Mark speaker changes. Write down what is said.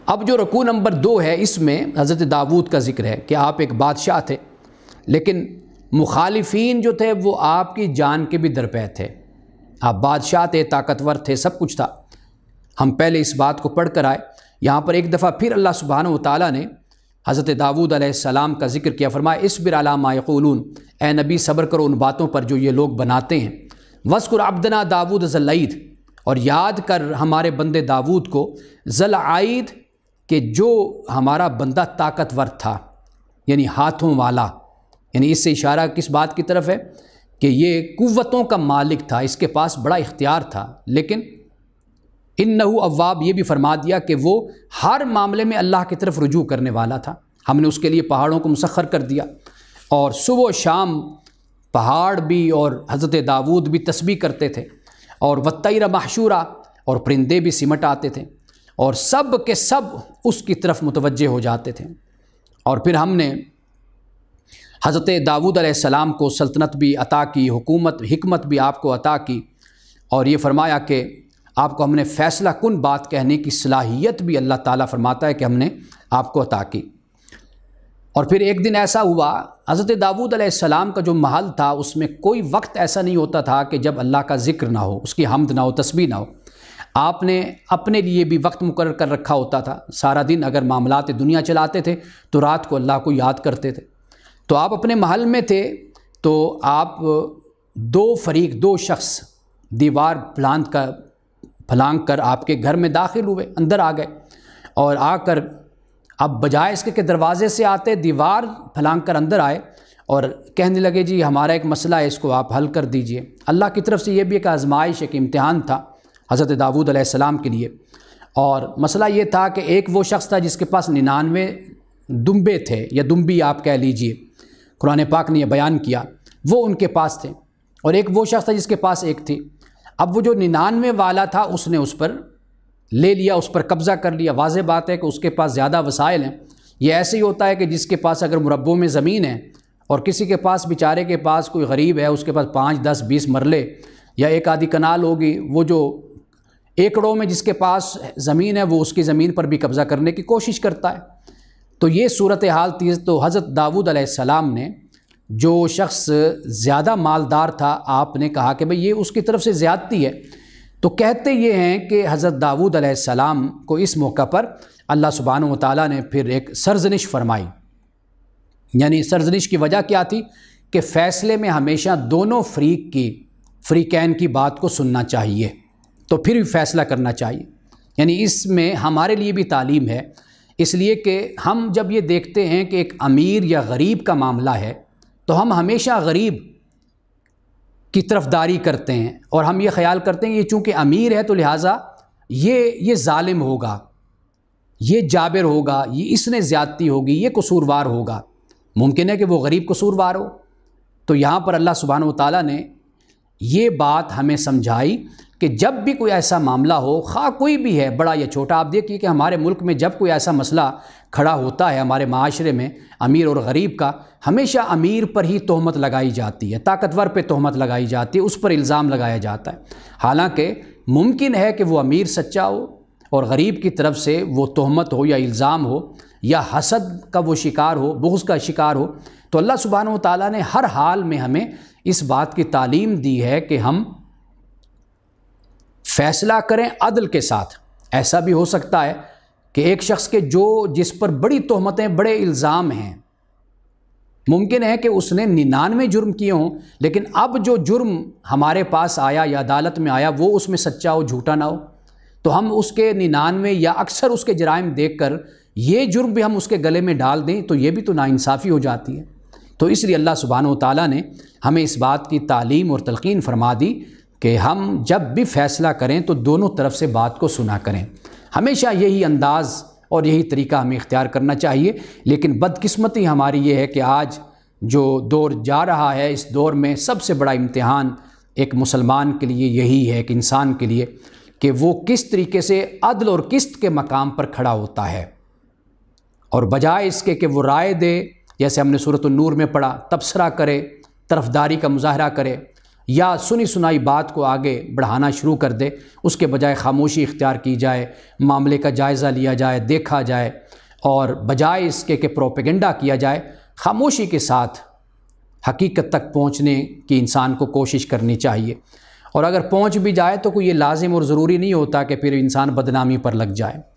Speaker 1: اب جو رکوع نمبر 2 ہے، اس میں حضرت داؤد کا ذکر ہے کہ آپ ایک بادشاہ تھے، لیکن مخالفین جو تھے وہ آپ کی جان کے بھی درپے تھے۔ آپ بادشاہ تھے، طاقتور تھے، سب کچھ تھا۔ ہم پہلے اس بات کو پڑھ کر آئے۔ یہاں پر ایک دفعہ پھر اللہ سبحانہ و تعالیٰ نے حضرت داؤد علیہ السلام کا ذکر کیا، فرمایا اصبر علی ما یقولون، اے نبی صبر کرو ان باتوں پر جو یہ لوگ بناتے ہیں۔ وذکر عبدنا داؤد ذی العید، اور یاد کر ہمارے بندے داؤد کو، ذی العید، کہ جو ہمارا بندہ طاقتور تھا، یعنی ہاتھوں والا، یعنی اس سے اشارہ کس بات کی طرف ہے کہ یہ قوتوں کا مالک تھا، اس کے پاس بڑا اختیار تھا، لیکن انہ اواب، یہ بھی فرما دیا کہ وہ ہر معاملے میں اللہ کی طرف رجوع کرنے والا تھا۔ ہم نے اس کے لیے پہاڑوں کو مسخر کر دیا، اور صبح و شام پہاڑ بھی اور حضرت داؤد بھی تسبیح کرتے تھے، اور والطیر محشورا، اور پرندے بھی سمٹ آتے تھے، اور سب کے سب اس کی طرف متوجہ ہو جاتے تھے۔ اور پھر ہم نے حضرت داؤد علیہ السلام کو سلطنت بھی عطا کی، حکمت بھی آپ کو عطا کی، اور یہ فرمایا کہ آپ کو ہم نے فیصلہ کن بات کہنے کی صلاحیت بھی اللہ تعالیٰ فرماتا ہے کہ ہم نے آپ کو عطا کی۔ اور پھر ایک دن ایسا ہوا، حضرت داؤد علیہ السلام کا جو محل تھا اس میں کوئی وقت ایسا نہیں ہوتا تھا کہ جب اللہ کا ذکر نہ ہو، اس کی حمد نہ ہو، تسبیح نہ ہو۔ آپ نے اپنے لیے بھی وقت مقرر کر رکھا ہوتا تھا۔ سارا دن اگر معاملات دنیا چلاتے تھے تو رات کو اللہ کو یاد کرتے تھے۔ تو آپ اپنے محل میں تھے، تو آپ دو شخص دیوار پھلانگ کر آپ کے گھر میں داخل ہوئے، اندر آ گئے، اور آ کر اب بجائے اس کے کہ دروازے سے آتے، دیوار پھلانگ کر اندر آئے اور کہنے لگے جی ہمارا ایک مسئلہ ہے، اس کو آپ حل کر دیجئے۔ اللہ کی طرف سے یہ بھی ایک آزمائش، ایک امتحان تھا حضرت داؤد علیہ السلام کے لیے۔ اور مسئلہ یہ تھا کہ ایک وہ شخص تھا جس کے پاس 99 دمبے تھے، یا دمبی آپ کہہ لیجئے، قرآن پاک نے یہ بیان کیا، وہ ان کے پاس تھے، اور ایک وہ شخص تھا جس کے پاس ایک تھی۔ اب وہ جو 99 والا تھا اس نے اس پر لے لیا، اس پر قبضہ کر لیا۔ واضح بات ہے کہ اس کے پاس زیادہ وسائل ہیں۔ یہ ایسے ہی ہوتا ہے کہ جس کے پاس اگر مربوں میں زمین ہے، اور کسی کے پاس بیچارے کے پاس کوئی غریب ہے، اس کے پاس 5 10 20 مرلے یا ایک آدھی کنال ہوگی، وہ جو ایکڑوں میں جس کے پاس زمین ہے وہ اس کی زمین پر بھی قبضہ کرنے کی کوشش کرتا ہے۔ تو یہ صورتحال تھی۔ تو حضرت داؤد علیہ السلام نے، جو شخص زیادہ مالدار تھا، آپ نے کہا کہ بھئی یہ اس کی طرف سے زیادتی ہے۔ تو کہتے یہ ہیں کہ حضرت داؤد علیہ السلام کو اس موقع پر اللہ سبحانہ و تعالیٰ نے پھر ایک سرزنش فرمائی۔ یعنی سرزنش کی وجہ کیا تھی کہ فیصلے میں ہمیشہ دونوں فریقین کی بات کو سننا چاہیے، تو پھر بھی فیصلہ کرنا چاہیے۔ یعنی اس میں ہمارے لیے بھی تعلیم ہے، اس لیے کہ ہم جب یہ دیکھتے ہیں کہ ایک امیر یا غریب کا معاملہ ہے تو ہم ہمیشہ غریب کی طرفداری کرتے ہیں، اور ہم یہ خیال کرتے ہیں یہ چونکہ امیر ہے تو لہٰذا یہ ظالم ہوگا، یہ جابر ہوگا، یہ اس نے زیادتی ہوگی، یہ قصوروار ہوگا۔ ممکن ہے کہ وہ غریب قصوروار ہو۔ تو یہاں پر اللہ سبحانہ و تعالیٰ نے یہ بات ہمیں سمجھائی کہ جب بھی کوئی ایسا معاملہ ہو، خواہ کوئی بھی ہے، بڑا یا چھوٹا۔ آپ دیکھیے کہ ہمارے ملک میں جب کوئی ایسا مسئلہ کھڑا ہوتا ہے ہمارے معاشرے میں امیر اور غریب کا، ہمیشہ امیر پر ہی تہمت لگائی جاتی ہے، طاقتور پہ تہمت لگائی جاتی ہے، اس پر الزام لگایا جاتا ہے۔ حالانکہ ممکن ہے کہ وہ امیر سچا ہو اور غریب کی طرف سے وہ تہمت ہو یا الزام ہو، یا حسد کا وہ شکار ہو، بغض کا شکار ہو۔ تو اللہ سبحانہ و تعالیٰ نے ہر حال میں ہمیں اس بات کی تعلیم دی ہے کہ ہم فیصلہ کریں عدل کے ساتھ۔ ایسا بھی ہو سکتا ہے کہ ایک شخص کے جس پر بڑی تہمتیں، بڑے الزام ہیں، ممکن ہے کہ اس نے 99 جرم کیے ہوں، لیکن اب جو جرم ہمارے پاس آیا یا عدالت میں آیا وہ اس میں سچا ہو، جھوٹا نہ ہو، تو ہم اس کے 99 یا اکثر اس کے جرائم دیکھ کر یہ جرم بھی ہم اس کے گلے میں ڈال دیں تو یہ بھی تو ناانصافی ہو جاتی ہے۔ تو اس لیے اللہ سبحانہ و تعالیٰ نے ہمیں اس بات کی تعلیم اور تلقین فرما دی کہ ہم جب بھی فیصلہ کریں تو دونوں طرف سے بات کو سنا کریں۔ ہمیشہ یہی انداز اور یہی طریقہ ہمیں اختیار کرنا چاہیے۔ لیکن بدقسمتی ہماری یہ ہے کہ آج جو دور جا رہا ہے، اس دور میں سب سے بڑا امتحان ایک مسلمان کے لیے یہی ہے، ایک انسان کے لیے، کہ وہ کس طریقے سے عدل اور قسط کے مقام پر کھڑا ہوتا ہے، اور بجائے اس کے کہ وہ رائے دے، جیسے ہم نے سورۃ النور میں پڑھا، تبصرہ کرے، طرفداری کا مظاہرہ کرے، یا سنی سنائی بات کو آگے بڑھانا شروع کر دے، اس کے بجائے خاموشی اختیار کی جائے، معاملے کا جائزہ لیا جائے، دیکھا جائے، اور بجائے اس کے کہ پروپیگنڈا کیا جائے، خاموشی کے ساتھ حقیقت تک پہنچنے کی انسان کو کوشش کرنی چاہیے۔ اور اگر پہنچ بھی جائے تو کوئی یہ لازم اور ضروری نہیں ہوتا کہ پھر انسان بدنامی پر لگ جائے۔